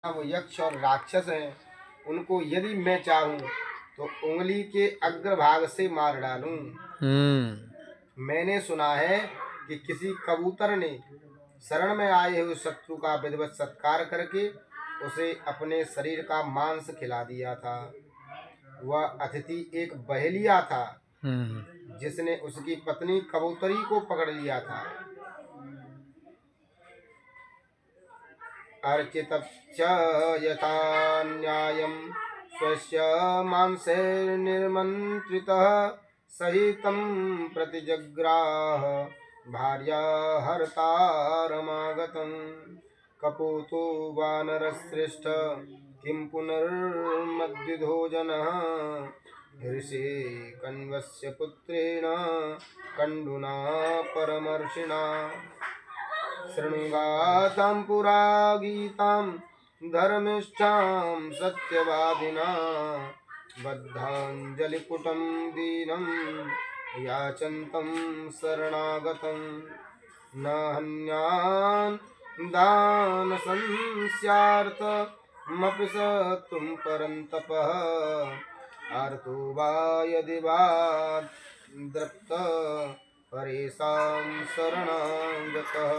वो यक्ष और राक्षस हैं, उनको यदि मैं चाहूं तो उंगली के अग्रभाग से मार डालूं। मैंने सुना है कि किसी कबूतर ने शरण में आए हुए शत्रु का विधिवत सत्कार करके उसे अपने शरीर का मांस खिला दिया था। वह अतिथि एक बहेलिया था जिसने उसकी पत्नी कबूतरी को पकड़ लिया था। अर्चितश्च यथा न्यायं स्वस्य मांसैर्निमन्त्रितः सहितं प्रतिजग्राह भार्या हर्तारमागतम्। कपूतो वानरश्रेष्ठ किं पुनर्मद्विधो जनः ऋषि कण्वस्य पुत्रेण कण्डुना परमर्षिणा। शृणुगातां पुरा गीतां धर्मिष्ठां सत्यवादिना बद्धाञ्जलिपुटं दीनं याचन्तं शरणागतं। न हन्यान् दानसंस्यार्थमपि शत्रुं परन्तपः आर्तो वा यदि वा दृप्त परेशान शरणागतः।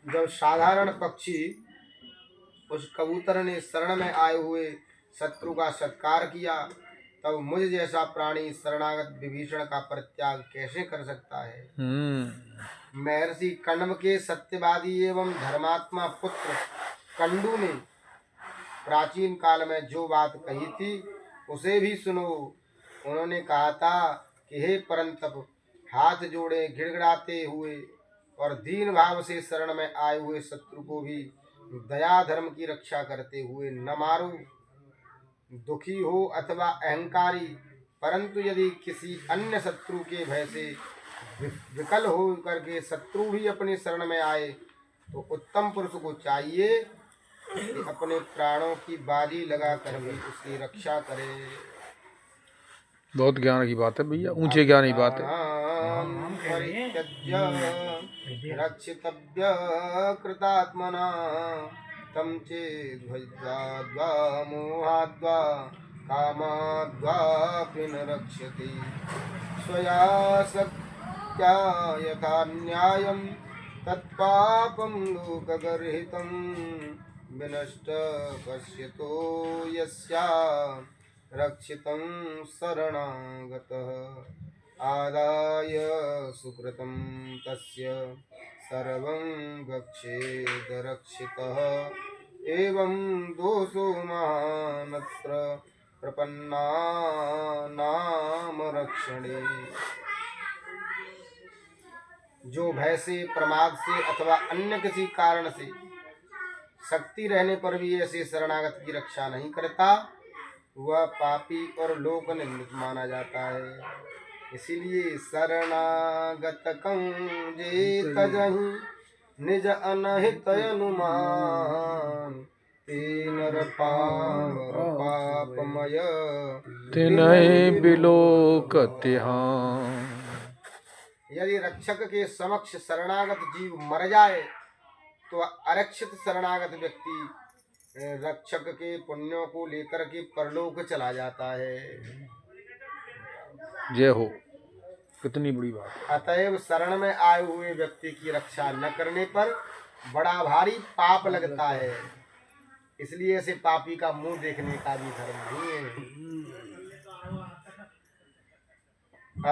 जब साधारण पक्षी उस कबूतर ने शरण में आए हुए शत्रु का सत्कार किया, तब मुझ जैसा प्राणी शरणागत विभीषण का परित्याग कैसे कर सकता है। महर्षि कण्व के सत्यवादी एवं धर्मात्मा पुत्र कंडू ने प्राचीन काल में जो बात कही थी उसे भी सुनो। उन्होंने कहा था कि हे परंतप, हाथ जोड़े गिड़गिड़ाते हुए और दीन भाव से शरण में आए हुए शत्रु को भी दया धर्म की रक्षा करते हुए न मारो। दुखी हो अथवा अहंकारी, परंतु यदि किसी अन्य शत्रु के भय से विकल हो करके शत्रु भी अपनी शरण में आए तो उत्तम पुरुष को चाहिए कि अपने प्राणों की बाजी लगाकर भी उसकी रक्षा करे। बहुत ज्ञान की बात है भैया, ऊंचे ज्ञान की बात है। रक्षितव्य कृतात्मना तम चेद्वा मोहाद्वा कामाद्वापि न रक्षति। स्वया शक्त्या यथा न्यायं तत्पापं लोकगर्हितं विनष्ट पश्यतो यस्या रक्षितं शरणागतः। आदाय सुकृतं तस्य सर्वं गच्छेद रक्षितः। एवं दोषो महानत्र प्रपन्नानाम रक्षणे। जो भय से, प्रमाद से अथवा अन्य किसी कारण से शक्ति रहने पर भी ऐसे शरणागत की रक्षा नहीं करता, वह पापी और लोक निंदित माना जाता है। इसीलिए शरणागत जे तजहि निज अनहित अनुमान तेनर पावर पापमय तिनहि बिलोकतिहां। यदि रक्षक के समक्ष शरणागत जीव मर जाए तो अरक्षित शरणागत व्यक्ति रक्षक के पुण्यों को लेकर के परलोक चला जाता है। जय हो, कितनी बड़ी बात। अतएव शरण में आए हुए व्यक्ति की रक्षा न करने पर बड़ा भारी पाप लगता है। इसलिए ऐसे पापी का मुंह देखने का भी धर्म नहीं है।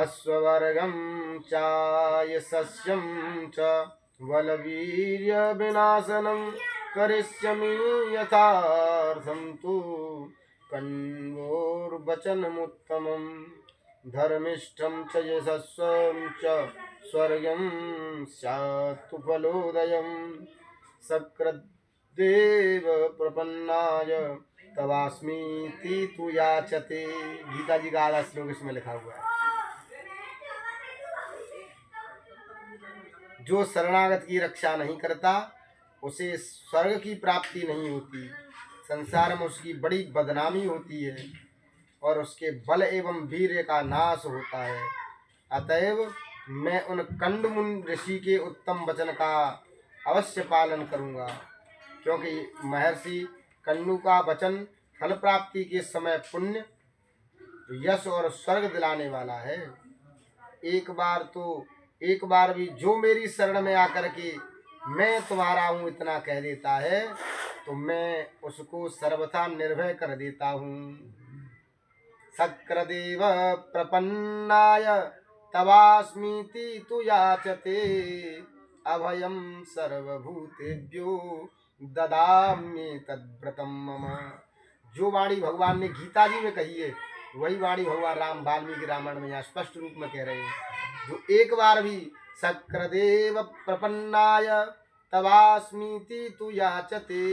अश्ववर्गम चाय सस्यम च बलवीर्य विनाशनम करिष्यामि यथार्थं तु कण्वोर्वचनमुत्तमम्। धर्मिष्ठं च यशस्वं च स्वर्गं स्यात् फलोदयम्। सकृद्देव प्रपन्नाय तवास्मीति तु याचते। गीता जी का आधा श्लोक इसमें लिखा हुआ है। जो शरणागत की रक्षा नहीं करता उसे स्वर्ग की प्राप्ति नहीं होती, संसार में उसकी बड़ी बदनामी होती है और उसके बल एवं वीर्य का नाश होता है। अतएव मैं उन कंडमुनि ऋषि के उत्तम वचन का अवश्य पालन करूंगा। क्योंकि महर्षि कन्नु का वचन फल प्राप्ति के समय पुण्य, यश और स्वर्ग दिलाने वाला है। एक बार भी जो मेरी शरण में आकर के मैं तुम्हारा हूँ इतना कह देता है तो मैं उसको सर्वथा निर्भय कर देता हूँ। शक्रदेव प्रपन्नाय तवास्मीति तु याचते, अभयं सर्वभूतेभ्यो ददाम्ये तद्व्रतं मम। जो वाणी भगवान ने गीता जी में कही है वही वाणी भगवान राम वाल्मीकि रामायण में यहाँ स्पष्ट रूप में कह रहे हैं। जो एक बार भी शक्रदेव प्रपन्नाय तवास्मीति तु याचते,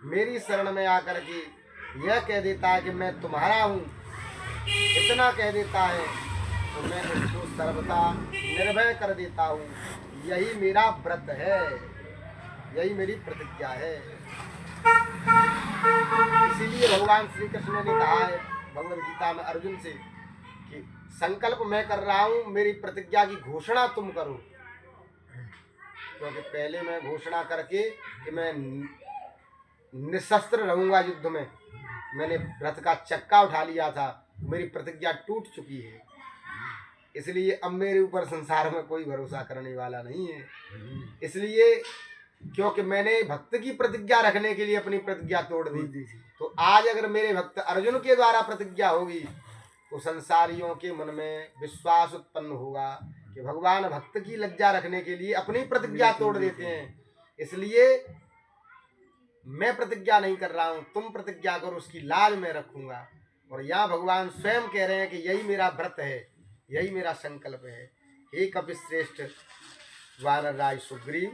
मेरी शरण में आकर के यह कह देता है कि मैं तुम्हारा हूँ, इतना कह देता है तो मैं उसको सर्वथा निर्भय कर देता हूँ। यही मेरा व्रत है, यही मेरी प्रतिज्ञा है। इसीलिए भगवान श्री कृष्ण ने कहा है भगवद गीता में अर्जुन से कि संकल्प मैं कर रहा हूँ, मेरी प्रतिज्ञा की घोषणा तुम करो। क्योंकि पहले मैं घोषणा करके कि मैं निशस्त्र रहूंगा युद्ध में, मैंने रथ का चक्का उठा लिया था, मेरी प्रतिज्ञा टूट चुकी है। इसलिए अब मेरे ऊपर संसार में कोई भरोसा करने वाला नहीं है। इसलिए क्योंकि मैंने भक्त की प्रतिज्ञा रखने के लिए अपनी प्रतिज्ञा तोड़ दी, तो आज अगर मेरे भक्त अर्जुन के द्वारा प्रतिज्ञा होगी तो संसारियों के मन में विश्वास उत्पन्न होगा कि भगवान भक्त की लज्जा रखने के लिए अपनी प्रतिज्ञा तोड़ देते हैं। इसलिए मैं प्रतिज्ञा नहीं कर रहा हूँ, तुम प्रतिज्ञा करो, उसकी लाज मैं रखूंगा। और यहाँ भगवान स्वयं कह रहे हैं कि यही मेरा व्रत है, यही मेरा संकल्प है। हे कपिश्रेष्ठ वानर राज सुग्रीव,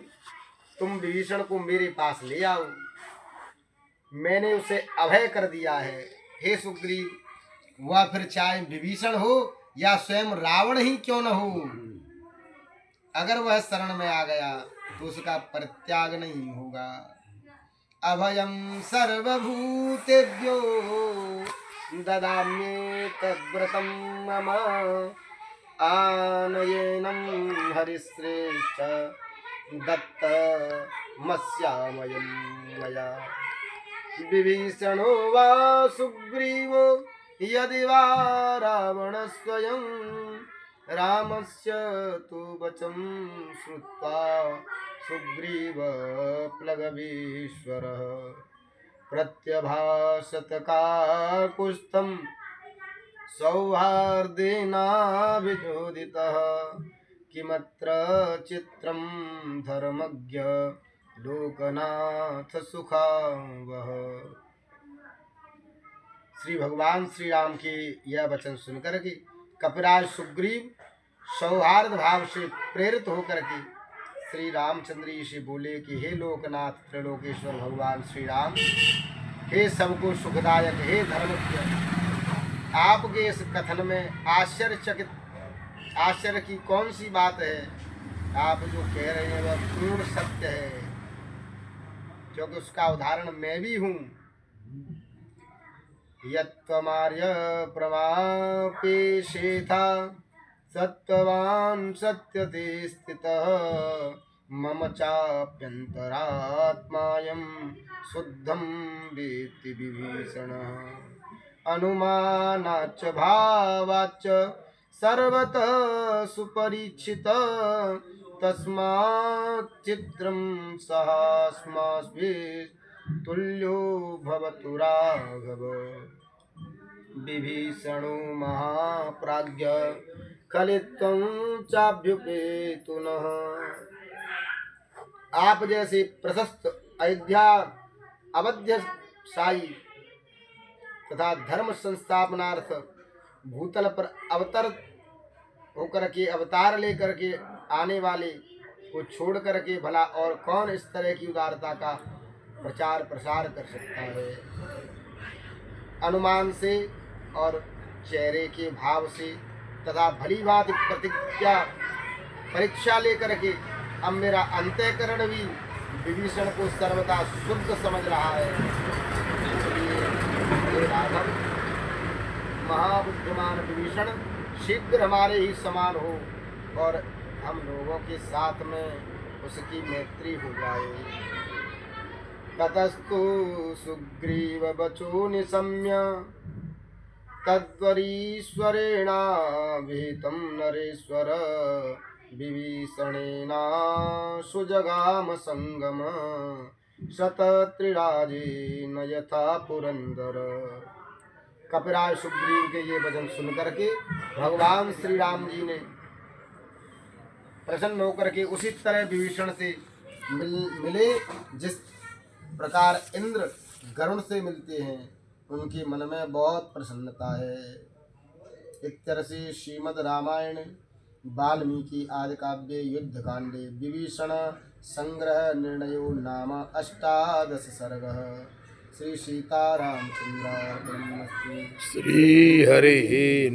तुम विभीषण को मेरे पास ले आओ, मैंने उसे अभय कर दिया है। हे सुग्रीव, वह फिर चाहे विभीषण हो या स्वयं रावण ही क्यों न हो, अगर वह शरण में आ गया तो उसका परित्याग नहीं होगा। अभयं सर्वभूतेभ्यो ददाम्ये तद्व्रतं मम, आनयेनं हरिश्रेष्ठ दत्तमस्यामयं मया। विभीषणो वा सुग्रीवो यदि वा रावण स्वयं, रामस्य तु वचं श्रुत्वा सुग्रीव प्लवगेश्वरः, प्रत्यभाषत काकुत्स्थं सौहार्देनाभिचोदितः, किमत्र चित्रं धर्मज्ञ लोकनाथ सुखावह। श्री भगवान श्री राम के यह वचन सुनकर के कपिराज सुग्रीव सौहार्द भाव से प्रेरित होकर के श्री रामचंद्र जी से बोले कि हे लोकनाथ त्रिलोकेश्वर भगवान श्री राम, हे सबको सुखदायक, हे धर्मज्ञ, आपके इस कथन में आश्चर्य की कौन सी बात है। आप जो कह रहे हैं वह पूर्ण सत्य है, क्योंकि उसका उदाहरण मैं भी हूँ। यत्त्वमार्य प्रमापेशेथा सत्त्वान् सत्यते स्थितः, मम चाप्यन्तरात्मायं शुद्धं वेत्ति विभीषणः। अनुमानाच्च भावाच्च सर्वतः सुपरीक्षितः, तस्मात् चित्रं सहास्माभिः तुल्यो भवतु राघव। विभीषणो महाप्राज्ञ कलित्वं चाभ्युपेतुनः। आप जैसे प्रशस्त अयोध्या अवध्य साई तथा धर्म संस्थापनार्थ भूतल पर अवतार लेकर के आने वाले को छोड़ करके भला और कौन इस तरह की उदारता का प्रचार प्रसार कर सकता है। अनुमान से और चेहरे के भाव से तथा भली भांति परीक्षा लेकर के अब मेरा अंतःकरण भी विभीषण को सर्वदा शुद्ध समझ रहा है। इसलिए हे राघव, महाबुद्धिमान विभीषण शीघ्र हमारे ही समान हो और हम लोगों के साथ में उसकी मैत्री हो जाए। ततस्तु सुग्रीववचो निशम्य तद्वरीश्वरेणाभिहितं नरेश्वर विभीषणेना सुजगाम संगम शतत्रिराजेन यथा पुरंदर। कपिराज सुग्रीव के ये वचन सुन करके भगवान श्री राम जी ने प्रसन्न होकर के उसी तरह विभीषण से मिले जिस प्रकार इंद्र गरुण से मिलते हैं। उनके मन में बहुत प्रसन्नता है। एक तरह से श्रीमद् रामायण वाल्मीकि आदि काव्य युद्ध कांडे विभीषण संग्रह निर्णयो नाम 18 सर्गः। श्री सीतारामचंद्रार्पणमस्तु। श्री हरे